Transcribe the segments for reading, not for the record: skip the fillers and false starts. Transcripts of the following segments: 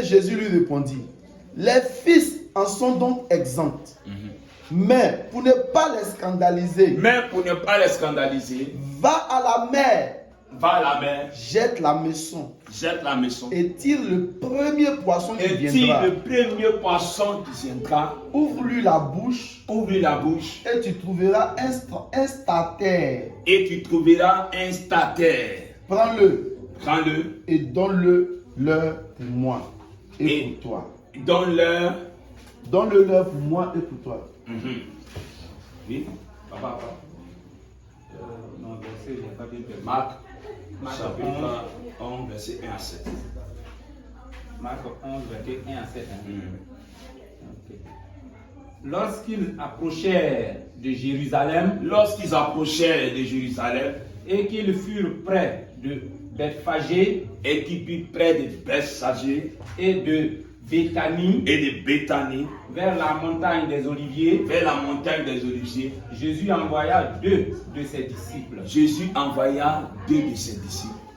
Jésus lui répondit, les fils en sont donc exempts. Mais pour ne pas les scandaliser, va à la mer, jette la maçon et tire le premier poisson qui viendra. Ouvre-lui la bouche et tu trouveras un statère. Prends-le et donne-le leur pour moi et pour toi. Donne-le leur pour moi et pour toi. Oui, papa. Non, verset, il n'y a pas bien fait. Marc, chapitre 11, verset 1 à 7. Marc 11, verset 1 à 7. Okay. Lorsqu'ils approchèrent de Jérusalem, et qu'ils furent près de Bethphagée, et de Béthanie, vers la montagne des Oliviers, Jésus envoya deux de ses disciples.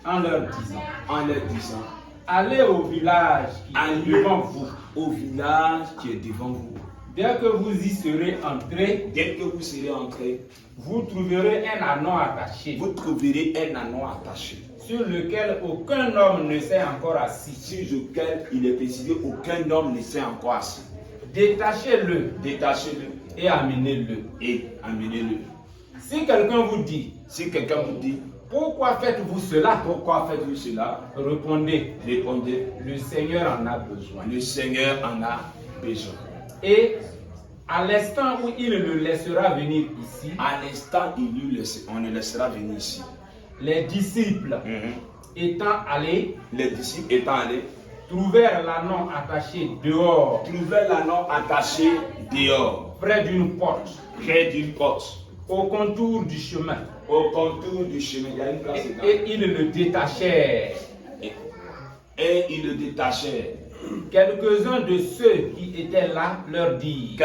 En leur disant, allez au village qui est devant vous. Dès que vous y serez entrés, vous trouverez un anneau attaché. Sur lequel aucun homme ne s'est encore assis. Détachez-le et amenez-le. Si quelqu'un vous dit, pourquoi faites-vous cela? Répondez, le Seigneur en a besoin. Et à l'instant où il le laissera venir ici, on le laissera venir ici. Les disciples étant allés, trouvèrent l'anneau attaché dehors, près d'une porte, au contour du chemin. Il y a une place dedans. Et ils le détachèrent. Quelques-uns de ceux qui étaient là leur dirent,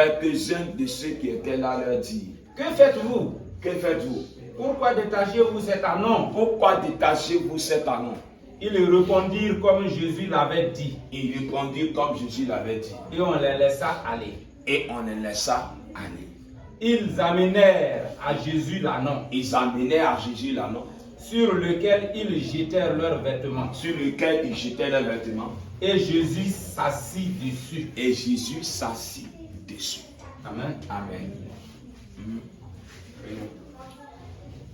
que faites-vous? Pourquoi détachez-vous cet anneau? Ils répondirent comme Jésus l'avait dit. Et on les laissa aller. Ils amenèrent à Jésus l'anneau. Sur lequel ils jetèrent leurs vêtements. Et Jésus s'assit dessus. Amen.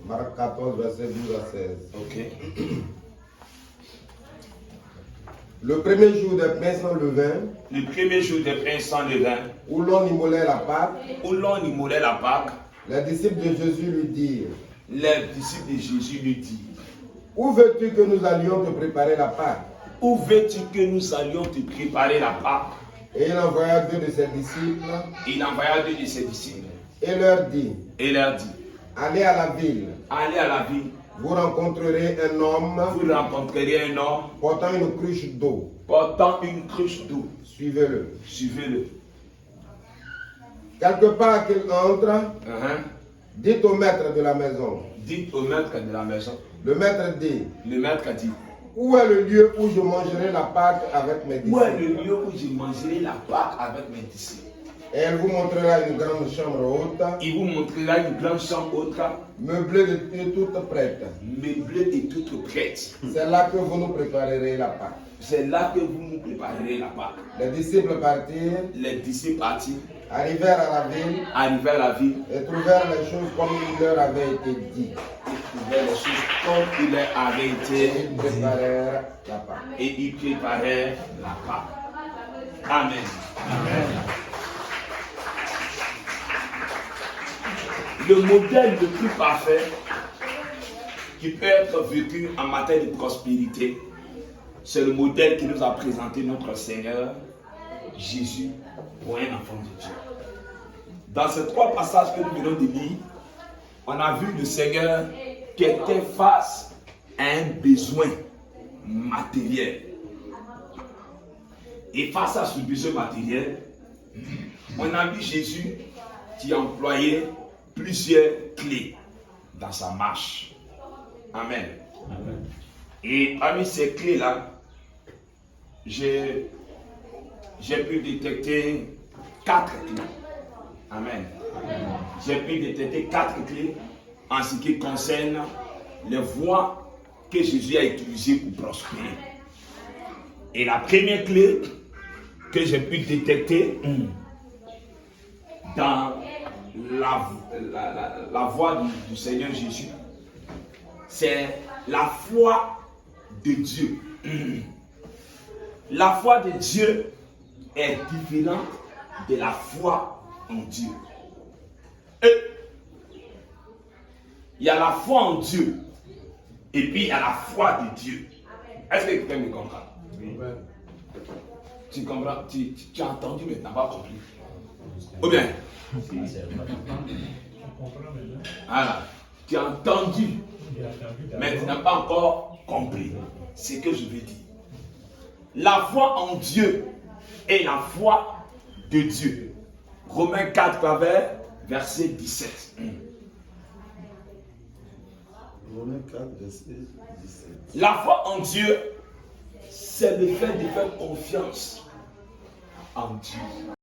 Marc 14, verset 12 à 16. Ok. Le premier jour des pains sans levain, où l'on immolait la Pâque, les disciples de Jésus lui dirent, où veux-tu que nous allions te préparer la Pâque? Et il envoya deux de ses disciples, et leur dit, allez à la ville, vous rencontrerez un homme portant une cruche d'eau. Suivez-le. Quelque part qu'il entre, dites au maître de la maison. Le maître dit, où est le lieu où je mangerai la Pâque avec mes disciples? Et elle vous montrera une grande chambre haute, meublée et toute prête. C'est là que vous nous préparerez la Pâque. Les disciples partirent, arrivèrent à la ville, et trouvèrent les choses comme il leur avait été dit. Et ils préparèrent la Pâque. Amen. Le modèle le plus parfait qui peut être vécu en matière de prospérité, c'est le modèle qui nous a présenté notre Seigneur Jésus pour un enfant de Dieu. Dans ces trois passages que nous venons de lire, on a vu le Seigneur qui était face à un besoin matériel. Et face à ce besoin matériel, on a vu Jésus qui employait plusieurs clés dans sa marche. Amen. Et parmi ces clés-là, j'ai j'ai pu détecter 4 clés. Amen. J'ai pu détecter 4 clés en ce qui concerne les voies que Jésus a utilisées pour prospérer. Et la première clé que j'ai pu détecter dans la voie du Seigneur Jésus, c'est la foi de Dieu. La foi de Dieu est différente de la foi en Dieu. Et il y a la foi en Dieu et puis il y a la foi de Dieu. Est-ce que quelqu'un me comprend? Oui. Tu comprends? Tu as entendu mais tu n'as pas compris. Ou bien? Voilà. Tu as entendu mais tu n'as pas encore compris ce que je veux dire. La foi en Dieu et la foi de Dieu. Romains 4, verset 17. Romains 4, verset 17. La foi en Dieu, c'est le fait de faire confiance en Dieu.